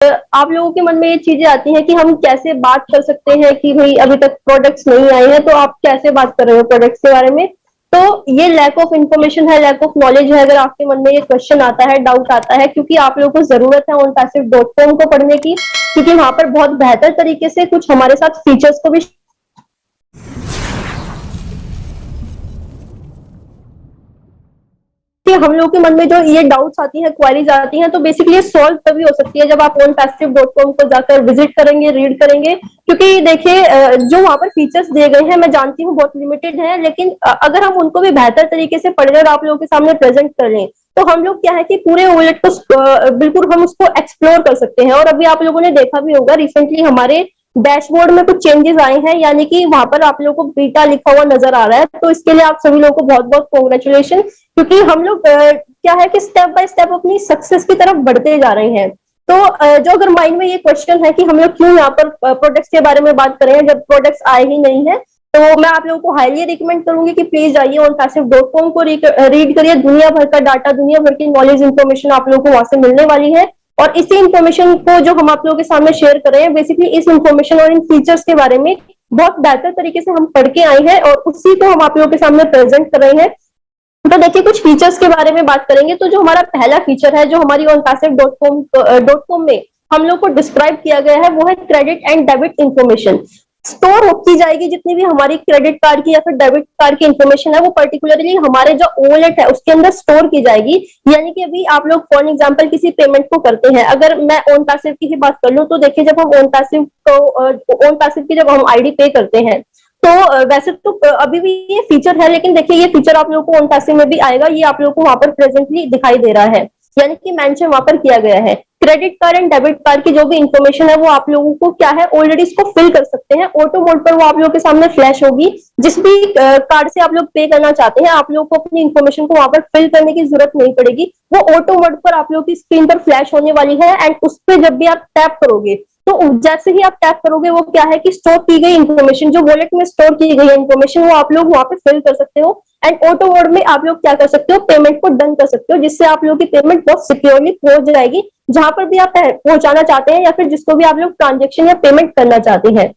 आप लोगों के मन में ये चीजें आती हैं कि हम कैसे बात कर सकते हैं कि भाई अभी तक प्रोडक्ट्स नहीं आए हैं, तो आप कैसे बात कर रहे हो प्रोडक्ट्स के बारे में। तो ये लैक ऑफ इन्फॉर्मेशन है, लैक ऑफ नॉलेज है। अगर आपके मन में ये क्वेश्चन आता है, डाउट आता है, क्योंकि आप लोगों को जरूरत है onepassive.com को पढ़ने की, क्योंकि वहां पर बहुत बेहतर तरीके से कुछ हमारे साथ फीचर्स को भी कि हम लोगों के मन में जो ये डाउट्स आती हैं, क्वेरीज आती हैं, तो बेसिकली ये सॉल्व तभी हो सकती है जब आप onepassive.com को जाकर विजिट करेंगे, रीड करेंगे। क्योंकि देखिए जो वहां पर फीचर्स दिए गए हैं, मैं जानती हूँ बहुत लिमिटेड है, लेकिन अगर हम उनको भी बेहतर तरीके से पढ़ लें और आप लोगों के सामने प्रेजेंट कर लें, तो हम लोग क्या है कि पूरे वॉलेट को बिल्कुल हम उसको एक्सप्लोर कर सकते हैं। और अभी आप लोगों ने देखा भी होगा, रिसेंटली हमारे डैशबोर्ड में कुछ चेंजेस आए हैं, यानी कि वहां पर आप लोगों को बीटा लिखा हुआ नजर आ रहा है। तो इसके लिए आप सभी लोगों को बहुत बहुत कॉन्ग्रेचुलेशन, क्योंकि हम लोग क्या है कि स्टेप बाय स्टेप अपनी सक्सेस की तरफ बढ़ते जा रहे हैं। तो जो अगर माइंड में ये क्वेश्चन है कि हम लोग क्यों यहाँ पर प्रोडक्ट्स के बारे में बात करें जब प्रोडक्ट्स आए ही नहीं है, तो मैं आप लोगों को हाईली रिकमेंड करूंगी कि प्लीज जाइए onepassive.com को रीड करिए। दुनिया भर का डाटा, दुनिया भर की नॉलेज इन्फॉर्मेशन आप लोगों को वहां से मिलने वाली है। और इसी इन्फॉर्मेशन को जो हम आप लोगों के सामने शेयर कर रहे हैं, बेसिकली इस इन्फॉर्मेशन और इन फीचर्स के बारे में बहुत बेहतर तरीके से हम पढ़ के आए हैं और उसी को हम आप लोगों के सामने प्रेजेंट कर रहे हैं। तो देखिए कुछ फीचर्स के बारे में बात करेंगे। तो जो हमारा पहला फीचर है, जो हमारी onepassive.com में हम लोग को डिस्क्राइब किया गया है, वो है credit and debit information. Store होती जाएगी जितनी भी हमारी क्रेडिट कार्ड की या फिर डेबिट कार्ड की इंफॉर्मेशन है, वो पर्टिकुलरली हमारे जो वॉलेट है उसके अंदर स्टोर की जाएगी। यानी कि अभी आप लोग फॉर एग्जांपल किसी पेमेंट को करते हैं, अगर मैं onepassive की ही बात कर लूं, तो देखिए जब हम onepassive की जब हम आईडी पे करते हैं, तो वैसे तो अभी भी ये फीचर है, लेकिन देखिए ये फीचर आप लोगों को onepassive में भी आएगा। ये आप लोगों को वहां पर प्रेजेंटली दिखाई दे रहा है, यानी कि मेंशन वहां पर किया गया है। Credit card and debit card की जो भी इंफॉर्मेशन है, वो आप लोगों को क्या है ऑलरेडी इसको फिल कर सकते हैं। ऑटो मोड पर वो आप लोगों के सामने फ्लैश होगी। जिस भी कार्ड से आप लोग पे करना चाहते हैं, आप लोगों को अपनी इंफॉर्मेशन को वहां पर फिल करने की जरूरत नहीं पड़ेगी। वो ऑटो मोड पर आप लोगों की स्क्रीन पर फ्लैश होने वाली है, एंड उस पर जब भी आप टैप करोगे, तो जैसे ही आप टैप करोगे, वो क्या है कि स्टोर की गई इंफॉर्मेशन, जो वॉलेट में स्टोर की गई इंफॉर्मेशन, वो आप लोग वहां पे फिल कर सकते हो। एंड ऑटो मोड में आप लोग क्या कर सकते हो, पेमेंट को डन कर सकते हो, जिससे आप लोगों की पेमेंट बहुत सिक्योरली पहुंच जाएगी जहां पर भी आप पहुंचाना चाहते हैं, या फिर जिसको भी आप लोग ट्रांजेक्शन या पेमेंट करना चाहते हैं।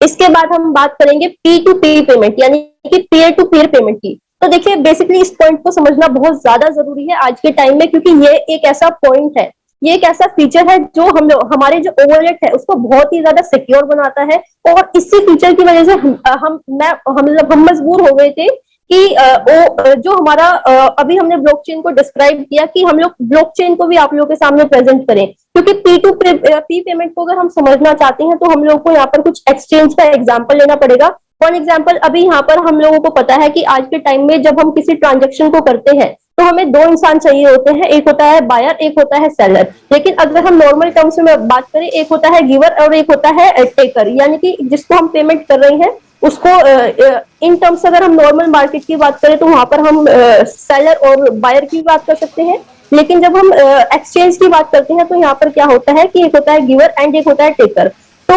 इसके बाद हम बात करेंगे पी टू पी पेमेंट, यानी कि पीयर टू पीयर पेमेंट की। तो देखिए बेसिकली इस पॉइंट को समझना बहुत ज्यादा जरूरी है आज के टाइम में, क्योंकि ये एक ऐसा पॉइंट है, ये एक ऐसा फीचर है जो हम लोग हमारे जो वॉलेट है उसको बहुत ही ज्यादा सिक्योर बनाता है। और इसी फीचर की वजह से हम मजबूर हो गए थे कि जो हमारा अभी हमने ब्लॉकचेन को डिस्क्राइब किया कि हम लोग ब्लॉकचेन को भी आप लोगों के सामने प्रेजेंट करें, क्योंकि पी पेमेंट को अगर हम समझना चाहते हैं, तो हम लोग को यहाँ पर कुछ एक्सचेंज का एग्जाम्पल लेना पड़ेगा। फॉर एग्जाम्पल अभी यहाँ पर हम लोगों को पता है कि आज के टाइम में जब हम किसी ट्रांजेक्शन को करते हैं, तो हमें दो इंसान चाहिए होते हैं, एक होता है बायर, एक होता है सेलर। लेकिन अगर हम नॉर्मल टर्म्स में बात करें, एक होता है गिवर और एक होता है टेकर, यानी कि जिसको हम पेमेंट कर रहे हैं उसको इन टर्म्स अगर हम नॉर्मल मार्केट की बात करें, तो वहां पर हम सेलर और बायर की बात कर सकते हैं। लेकिन जब हम एक्सचेंज की बात करते हैं, तो यहाँ पर क्या होता है कि एक होता है गिवर एंड एक होता है टेकर। तो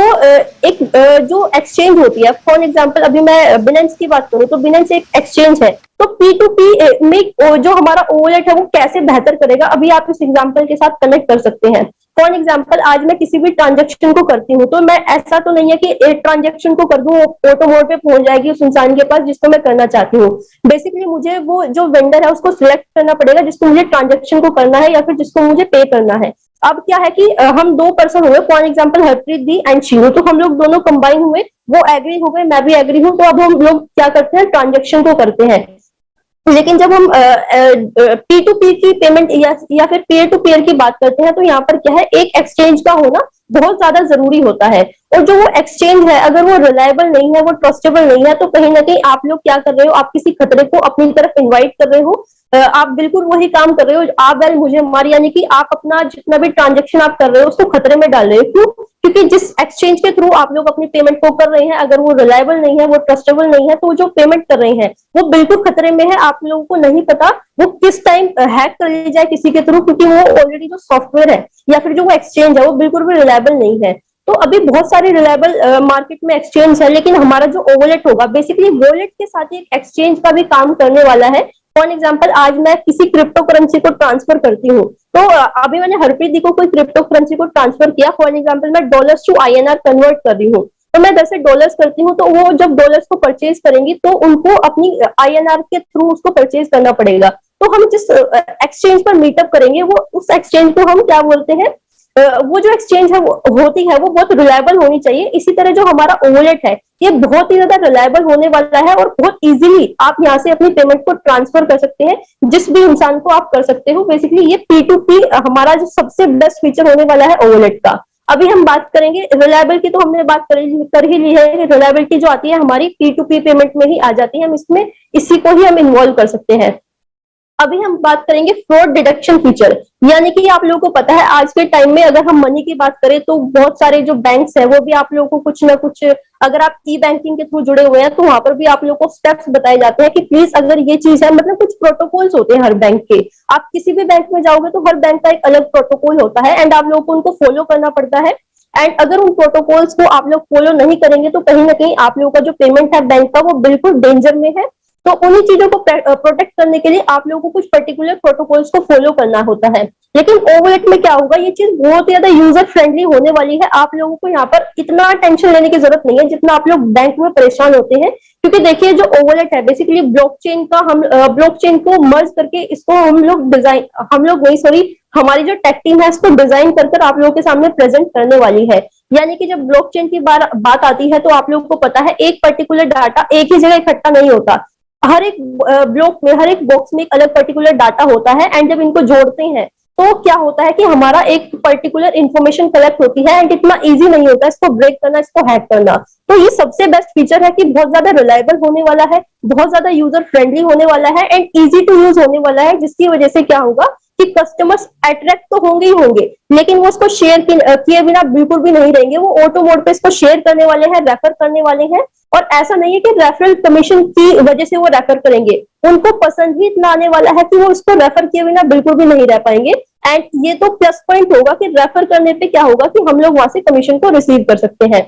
एक जो एक्सचेंज होती है, फॉर एग्जांपल अभी मैं बिनेंस की बात करूं, तो बिनेंस एक एक्सचेंज है। तो पी टू पी में जो हमारा वॉलेट है वो कैसे बेहतर करेगा, अभी आप इस एग्जांपल के साथ कनेक्ट कर सकते हैं। फॉर एग्जाम्पल आज मैं किसी भी ट्रांजेक्शन को करती हूँ, तो मैं ऐसा तो नहीं है कि एक ट्रांजेक्शन को कर दूं, ऑटो मोड पे पहुंच जाएगी उस इंसान के पास जिसको मैं करना चाहती हूँ। बेसिकली मुझे वो जो वेंडर है उसको सिलेक्ट करना पड़ेगा जिसको मुझे ट्रांजेक्शन को करना है या फिर जिसको मुझे पे करना है। अब क्या है कि हम दो पर्सन हुए, for example Harpreet di and Shivu, तो हम लोग दोनों कंबाइन हुए, वो एग्री हो गए, मैं भी एग्री हूँ, तो अब हम लोग क्या करते हैं, ट्रांजेक्शन को करते हैं। लेकिन जब हम पी टू पी की पेमेंट या फिर पीयर टू पीयर की बात करते हैं, तो यहाँ पर क्या है, एक एक्सचेंज का होना बहुत ज्यादा जरूरी होता है। और जो वो एक्सचेंज है, अगर वो रिलायबल नहीं है, वो ट्रस्टेबल नहीं है, तो कहीं ना कहीं आप लोग क्या कर रहे हो, आप किसी खतरे को अपनी तरफ इन्वाइट कर रहे हो। आप बिल्कुल वही काम कर रहे हो, आप वेल मुझे मार, यानी कि आप अपना जितना भी ट्रांजेक्शन आप कर रहे हो उसको खतरे में डाल रहे हो। क्यों? क्योंकि जिस एक्सचेंज के थ्रू आप लोग अपनी पेमेंट को कर रहे हैं, अगर वो रिलायबल नहीं है, वो ट्रस्टेबल नहीं है, तो जो पेमेंट कर रहे हैं वो बिल्कुल खतरे में है। आप लोगों को नहीं पता वो किस टाइम हैक कर ली जाए किसी के थ्रू, क्योंकि वो ऑलरेडी जो सॉफ्टवेयर है या फिर जो वो एक्सचेंज है वो बिल्कुल भी रिलायबल नहीं है। तो अभी बहुत सारी रिलायबल मार्केट में एक्सचेंज है, लेकिन हमारा जो वॉलेट होगा, बेसिकली वॉलेट के साथ एक एक्सचेंज का भी काम करने वाला है। फॉर एग्जाम्पल आज मैं किसी क्रिप्टो करेंसी को ट्रांसफर करती हूँ, तो अभी मैंने हरप्रीत दी को कोई क्रिप्टो करेंसी को ट्रांसफर किया, फॉर एग्जाम्पल मैं डॉलर्स टू INR कन्वर्ट कर रही हूँ, तो मैं वैसे डॉलर्स करती हूँ, तो वो जब डॉलर्स को परचेज करेंगी तो उनको अपनी INR के थ्रू उसको परचेज करना पड़ेगा। तो हम जिस एक्सचेंज पर मीटअप करेंगे वो उस एक्सचेंज को हम क्या बोलते हैं, वो जो एक्सचेंज है वो होती है वो बहुत रिलायबल होनी चाहिए। इसी तरह जो हमारा वॉलेट है ये बहुत ही ज्यादा रिलायबल होने वाला है और बहुत इजीली आप यहाँ से अपनी पेमेंट को ट्रांसफर कर सकते हैं, जिस भी इंसान को आप कर सकते हो। बेसिकली ये P2P हमारा जो सबसे बेस्ट फीचर होने वाला है वॉलेट का। अभी हम बात करेंगे रिलायबल की, तो हमने बात कर ही ली है। रिलायबिलिटी जो आती है हमारी P2P पेमेंट में ही आ जाती है, हम इसमें इसी को ही हम इन्वॉल्व कर सकते हैं। अभी हम बात करेंगे फ्रॉड डिटेक्शन फीचर, यानी कि आप लोगों को पता है आज के टाइम में अगर हम मनी की बात करें तो बहुत सारे जो बैंक्स है वो भी आप लोगों को कुछ ना कुछ, अगर आप ई बैंकिंग के थ्रू जुड़े हुए हैं तो वहां पर भी आप लोगों को स्टेप्स बताए जाते हैं कि प्लीज अगर ये चीज है, मतलब कुछ प्रोटोकॉल्स होते हैं हर बैंक के। आप किसी भी बैंक में जाओगे तो हर बैंक का एक अलग प्रोटोकॉल होता है एंड आप लोगों को उनको फॉलो करना पड़ता है। एंड अगर उन प्रोटोकॉल्स को आप लोग फॉलो नहीं करेंगे तो कहीं ना कहीं आप लोगों का जो पेमेंट है बैंक का वो बिल्कुल डेंजर में है। तो उन्हीं चीजों को प्रोटेक्ट करने के लिए आप लोगों को कुछ पर्टिकुलर प्रोटोकॉल्स को फॉलो करना होता है। लेकिन ओवरलेट में क्या होगा, ये चीज बहुत ज्यादा यूजर फ्रेंडली होने वाली है। आप लोगों को यहाँ पर इतना टेंशन लेने की जरूरत नहीं है जितना आप लोग बैंक में परेशान होते हैं, क्योंकि देखिए जो ओवरलेट है बेसिकली ब्लॉकचेन का, हम ब्लॉकचेन को मर्ज करके इसको हम लोग नहीं सॉरी हमारी जो टेक टीम है इसको डिजाइन कर आप लोगों के सामने प्रेजेंट करने वाली है। यानी कि जब ब्लॉकचेन की बात आती है तो आप लोगों को पता है एक पर्टिकुलर डाटा एक ही जगह इकट्ठा नहीं होता, हर एक ब्लॉक में हर एक बॉक्स में एक अलग पर्टिकुलर डाटा होता है एंड जब इनको जोड़ते हैं तो क्या होता है कि हमारा एक पर्टिकुलर इंफॉर्मेशन कलेक्ट होती है एंड इतना इजी नहीं होता इसको ब्रेक करना, इसको हैक करना। तो ये सबसे बेस्ट फीचर है कि बहुत ज्यादा रिलायबल होने वाला है, बहुत ज्यादा यूजर फ्रेंडली होने वाला है एंड इजी टू यूज होने वाला है, जिसकी वजह से क्या होगा कि कस्टमर्स अट्रैक्ट तो होंगे ही होंगे, लेकिन वो इसको शेयर किए बिना बिल्कुल भी नहीं रहेंगे। वो ऑटो मोड पे इसको शेयर करने वाले हैं, रेफर करने वाले हैं। और ऐसा नहीं है कि रेफरल कमीशन की वजह से वो रेफर करेंगे, उनको पसंद ही इतना आने वाला है कि वो इसको रेफर किए बिना बिल्कुल भी नहीं रह पाएंगे। एंड ये तो प्लस पॉइंट होगा कि रेफर करने पे क्या होगा कि हम लोग वहां से कमीशन को रिसीव कर सकते हैं।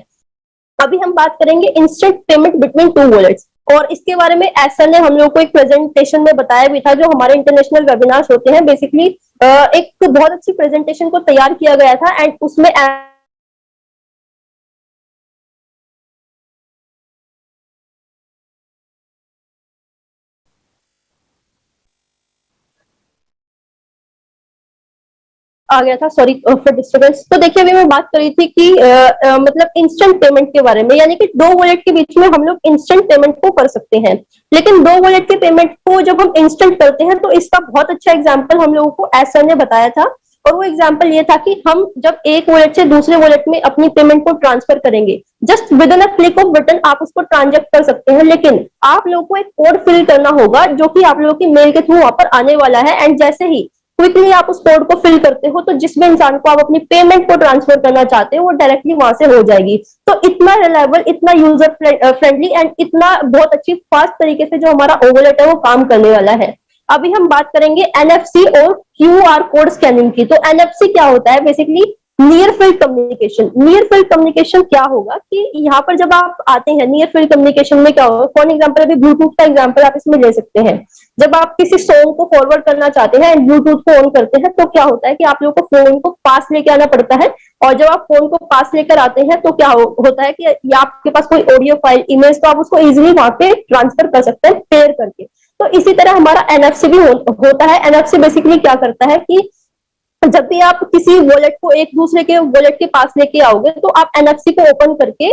अभी हम बात करेंगे instant payment between two wallets, और इसके बारे में एसर ने हम लोग को एक प्रेजेंटेशन में बताया भी था, जो हमारे इंटरनेशनल वेबिनार्स होते हैं। बेसिकली एक बहुत अच्छी प्रेजेंटेशन को तैयार किया गया था एंड उसमें आ गया था, सॉरी फॉर डिस्टर्बेंस। तो देखिए अभी मैं बात कर रही थी कि मतलब इंस्टेंट पेमेंट के बारे में, यानी कि दो वॉलेट के बीच में हम लोग इंस्टेंट पेमेंट को कर सकते हैं। लेकिन दो वॉलेट के पेमेंट को जब हम इंस्टेंट करते हैं तो इसका बहुत अच्छा एग्जांपल हम लोगों को एसर ने बताया था, और वो एग्जांपल ये था कि हम जब एक वॉलेट से दूसरे वॉलेट में अपनी पेमेंट को ट्रांसफर करेंगे, just with in a click off button आप उसको ट्रांजेक्ट कर सकते हैं। लेकिन आप लोगों को एक कोड फिल करना होगा जो कि आप लोगों की मेल के थ्रू वहां पर आने वाला है, एंड जैसे ही क्विकली आप उस कोड को फिल करते हो तो जिस भी इंसान को आप अपनी पेमेंट को ट्रांसफर करना चाहते हो वो डायरेक्टली वहां से हो जाएगी। तो इतना रिलायबल, इतना यूजर फ्रेंडली एंड इतना बहुत अच्छी फास्ट तरीके से जो हमारा ओवरलेट है वो काम करने वाला है। अभी हम बात करेंगे एनएफसी और क्यूआर कोड स्कैनिंग की। तो एनएफसी क्या होता है, basically near field communication. Near field communication क्या होगा कि यहाँ पर जब आप आते हैं नियर फील्ड कम्युनिकेशन में क्या होगा, फॉर एग्जाम्पल अभी ब्लूटूथ का एग्जाम्पल आप इसमें ले सकते हैं। जब आप किसी सॉन्ग को फॉरवर्ड करना चाहते हैं एंड ब्लूटूथ को ऑन करते हैं तो क्या होता है कि आप लोगों को फोन को पास लेके आना पड़ता है, और जब आप फोन को पास लेकर आते हैं तो क्या होता है कि आपके पास कोई ऑडियो फाइल, इमेज, तो आप उसको इजिली वहां पे ट्रांसफर कर सकते हैं पेयर करके। तो इसी तरह हमारा एनएफसी भी होता है। एनएफसी बेसिकली क्या करता है कि जब भी आप किसी वॉलेट को एक दूसरे के वॉलेट के पास लेके आओगे तो आप एनएफसी को ओपन करके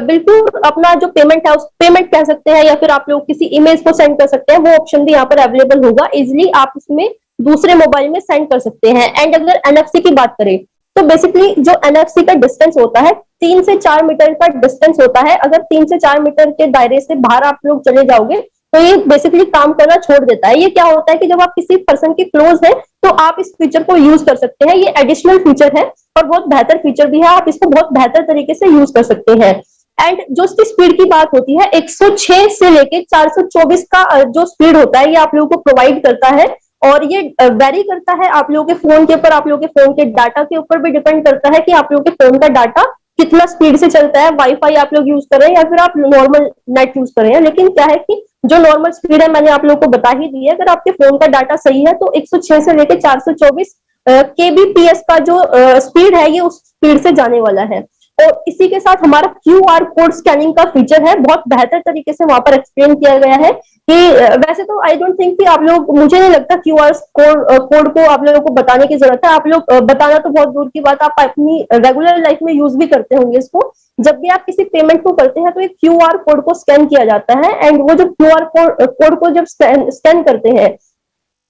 बिल्कुल अपना जो पेमेंट है उस पेमेंट कह सकते हैं, या फिर आप लोग किसी इमेज को सेंड कर सकते हैं, वो ऑप्शन भी यहाँ पर अवेलेबल होगा। इजिली आप उसमें दूसरे मोबाइल में सेंड कर सकते हैं। एंड अगर एनएफसी की बात करें तो बेसिकली जो एनएफसी का डिस्टेंस होता है 3 से 4 मीटर का डिस्टेंस होता है। अगर 3 से 4 मीटर के दायरे से बाहर आप लोग चले जाओगे तो ये बेसिकली काम करना छोड़ देता है। ये क्या होता है कि जब आप किसी पर्सन के क्लोज है तो आप इस फीचर को यूज कर सकते हैं। ये एडिशनल फीचर है और बहुत बेहतर फीचर भी है, आप इसको बहुत बेहतर तरीके से यूज कर सकते हैं। एंड जो इसकी स्पीड की बात होती है 106 से लेके 424 का जो स्पीड होता है ये आप लोगों को प्रोवाइड करता है, और ये वेरी करता है आप लोगों के फोन के ऊपर, आप लोगों के फोन के डाटा के ऊपर भी डिपेंड करता है कि आप लोगों के फोन का डाटा कितना स्पीड से चलता है। वाईफाई आप लोग यूज कर रहे हैं या फिर आप नॉर्मल नेट यूज कर रहे हैं। लेकिन क्या है कि जो नॉर्मल स्पीड है मैंने आप लोगों को बता ही दी है। अगर आपके फोन का डाटा सही है तो 106 से लेकर 424 केबीपीएस का जो स्पीड है ये उस स्पीड से जाने वाला है। और इसी के साथ हमारा क्यूआर कोड स्कैनिंग का फीचर है, बहुत बेहतर तरीके से वहां पर एक्सप्लेन किया गया है कि वैसे तो आई डोंट थिंक कि आप लोग, मुझे नहीं लगता क्यूआर कोड को आप लोगों को बताने की जरूरत है। आप लोग बताना तो बहुत दूर की बात, आप अपनी रेगुलर लाइफ में यूज भी करते होंगे इसको। जब भी आप किसी पेमेंट को करते हैं तो एक क्यूआर कोड को स्कैन किया जाता है, एंड वो जो क्यूआर कोड को जब स्कैन करते हैं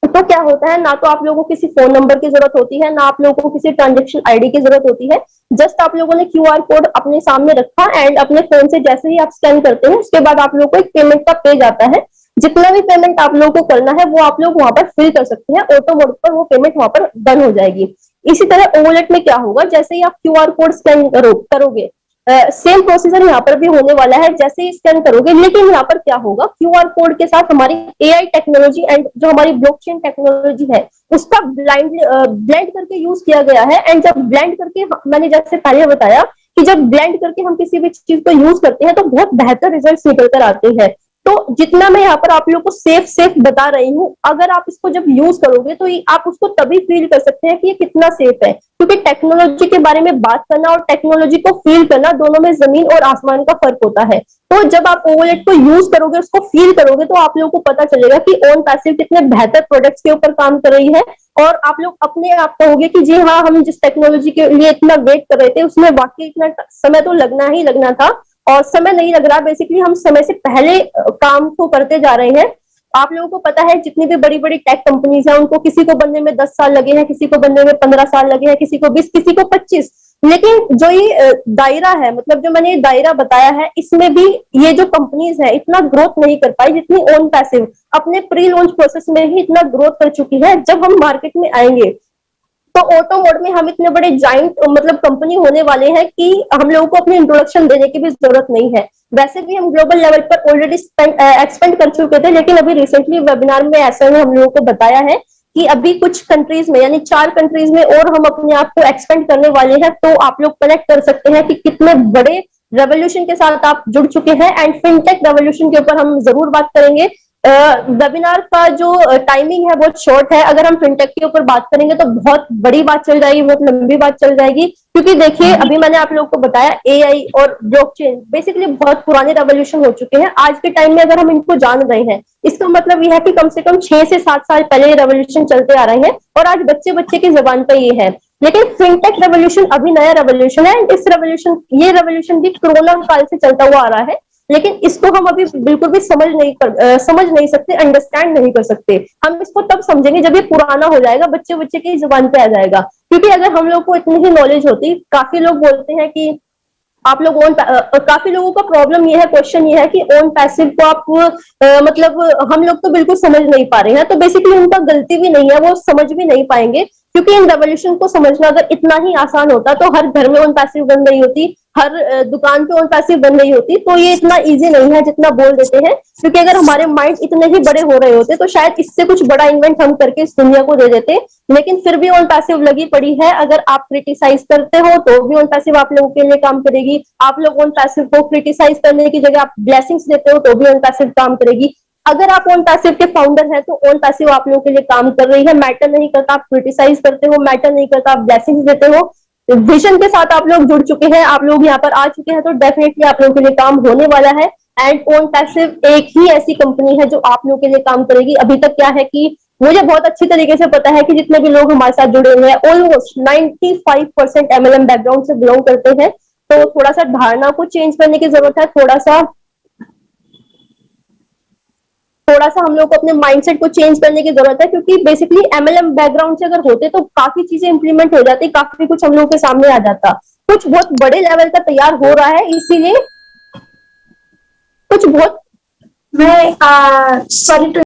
तो क्या होता है, ना तो आप लोगों को किसी फोन नंबर की जरूरत होती है, ना आप लोगों को किसी ट्रांजेक्शन आईडी की जरूरत होती है। जस्ट आप लोगों ने क्यूआर कोड अपने सामने रखा एंड अपने फोन से जैसे ही आप स्कैन करते हैं उसके बाद आप लोगों को एक पेमेंट का पेज आता है। जितना भी पेमेंट आप लोगों को करना है वो आप लोग वहां पर फिल कर सकते हैं, ऑटो मोड पर वो पेमेंट वहां पर डन हो जाएगी। इसी तरह ओवलेट में क्या होगा, जैसे ही आप क्यूआर कोड स्कैन करोगे सेम प्रोसीजर यहाँ पर भी होने वाला है, जैसे ही स्कैन करोगे। लेकिन यहाँ पर क्या होगा, क्यूआर कोड के साथ हमारी एआई टेक्नोलॉजी एंड जो हमारी ब्लॉकचेन टेक्नोलॉजी है उसका ब्लेंड करके यूज किया गया है। एंड जब ब्लेंड करके, मैंने जैसे पहले बताया कि जब ब्लेंड करके हम किसी भी चीज को यूज करते हैं तो बहुत बेहतर रिजल्ट निकल कर आते हैं। तो जितना मैं यहाँ पर आप लोगों को सेफ सेफ बता रही हूँ, अगर आप इसको जब यूज करोगे तो आप उसको तभी फील कर सकते हैं कि ये कितना सेफ है, क्योंकि टेक्नोलॉजी के बारे में बात करना और टेक्नोलॉजी को फील करना दोनों में जमीन और आसमान का फर्क होता है। तो जब आप ओवलेट को यूज करोगे, उसको फील करोगे, तो आप लोगों को पता चलेगा कि ओन पैसिव कितने बेहतर प्रोडक्ट्स के ऊपर काम कर रही है। और आप लोग अपने आप कहोगे कि जी हाँ, हम जिस टेक्नोलॉजी के लिए इतना वेट कर रहे थे उसमें वाकई इतना समय तो लगना ही लगना था, और समय नहीं लग रहा। बेसिकली हम समय से पहले काम को करते जा रहे हैं। आप लोगों को पता है जितनी भी बड़ी बड़ी टेक कंपनीज हैं उनको किसी को बनने में 10 साल लगे हैं, किसी को बनने में 15 साल लगे हैं, किसी को 20, किसी को 25। लेकिन जो ये दायरा है, मतलब जो मैंने ये दायरा बताया है, इसमें भी ये जो कंपनीज है इतना ग्रोथ नहीं कर पाई जितनी ओन पैसिव अपने प्री लॉन्च प्रोसेस में ही इतना ग्रोथ कर चुकी है। जब हम मार्केट में आएंगे तो ऑटो मोड में हम इतने बड़े जाइंट मतलब कंपनी होने वाले हैं कि हम लोगों को अपनी इंट्रोडक्शन देने की भी जरूरत नहीं है। वैसे भी हम ग्लोबल लेवल पर ऑलरेडी एक्सपेंड कर चुके थे, लेकिन अभी रिसेंटली वेबिनार में ऐसा ने हम लोगों को बताया है कि अभी कुछ कंट्रीज में, यानी 4 कंट्रीज में और हम अपने आप को एक्सपेंड करने वाले हैं। तो आप लोग कनेक्ट कर सकते हैं कि कितने बड़े रेवोल्यूशन के साथ आप जुड़ चुके हैं। एंड फिनटेक रेवोल्यूशन के ऊपर हम जरूर बात करेंगे। वेबिनार का जो टाइमिंग है बहुत शॉर्ट है। अगर हम फिनटेक के ऊपर बात करेंगे तो बहुत बड़ी बात चल जाएगी, बहुत लंबी बात चल जाएगी, क्योंकि देखिए अभी मैंने आप लोगों को बताया एआई और ब्लॉकचेन बेसिकली बहुत पुराने रेवोल्यूशन हो चुके हैं। आज के टाइम में अगर हम इनको जान रहे हैं, इसका मतलब यह है कि कम से कम 6 से 7 साल पहले ये रेवोल्यूशन चलते आ रहे हैं और आज बच्चे बच्चे की जबान पर ये है। लेकिन फिनटेक रेवोल्यूशन अभी नया रेवोल्यूशन है। ये रेवोल्यूशन भी कोरोना काल से चलता हुआ आ रहा है, लेकिन इसको हम अभी बिल्कुल भी समझ नहीं सकते, अंडरस्टैंड नहीं कर सकते। हम इसको तब समझेंगे जब ये पुराना हो जाएगा, बच्चे बच्चे की जुबान पे आ जाएगा। क्योंकि अगर हम लोग को इतनी ही नॉलेज होती, काफी लोग बोलते हैं कि आप लोग काफी लोगों का प्रॉब्लम ये है, क्वेश्चन ये है कि ओन पैसिव को आप मतलब हम लोग तो बिल्कुल समझ नहीं पा रहे हैं। तो बेसिकली उनका गलती भी नहीं है, वो समझ भी नहीं पाएंगे, क्योंकि इन रेवोल्यूशन को समझना अगर इतना ही आसान होता तो हर घर में ओन पैसिव बन रही होती, हर दुकान पे ओन पैसिव बन रही होती। तो ये इतना इजी नहीं है जितना बोल देते हैं, क्योंकि अगर हमारे माइंड इतने ही बड़े हो रहे होते तो शायद इससे कुछ बड़ा इन्वेंट हम करके इस दुनिया को दे देते। लेकिन फिर भी ओन पैसिव लगी पड़ी है। अगर आप क्रिटिसाइज करते हो तो भी ओन पैसिव आप लोगों के लिए काम करेगी। आप लोग ओन पैसिव को क्रिटिसाइज करने की जगह आप ब्लेसिंग्स देते हो तो भी ओन पैसिव काम करेगी। अगर आप ओन पैसिव के फाउंडर हैं तो ओन पैसिव आप लोगों के लिए काम कर रही है। मैटर नहीं करता आप क्रिटिसाइज करते हो, मैटर नहीं करता आप ब्लेसिंग्स देते हो। विजन के साथ आप लोग जुड़ चुके हैं, आप लोग यहाँ पर आ चुके हैं, तो डेफिनेटली आप लोगों के लिए काम होने वाला है। एंड ओन पैसिव एक ही ऐसी कंपनी है जो आप लोगों के लिए काम करेगी। अभी तक क्या है कि मुझे बहुत अच्छी तरीके से पता है कि जितने भी लोग हमारे साथ जुड़े हुए हैं ऑलमोस्ट 95% एमएलएम बैकग्राउंड से बिलोंग करते हैं। तो थोड़ा सा धारणा को चेंज करने की जरूरत है, थोड़ा सा हम लोग को अपने माइंडसेट को चेंज करने की जरूरत है, क्योंकि बेसिकली एमएलएम बैकग्राउंड से अगर होते तो काफी चीजें इंप्लीमेंट हो जाती, काफी कुछ हम लोगों के सामने आ जाता। कुछ बहुत बड़े लेवल का तैयार हो रहा है, इसीलिए कुछ बहुत मैं सॉरी टू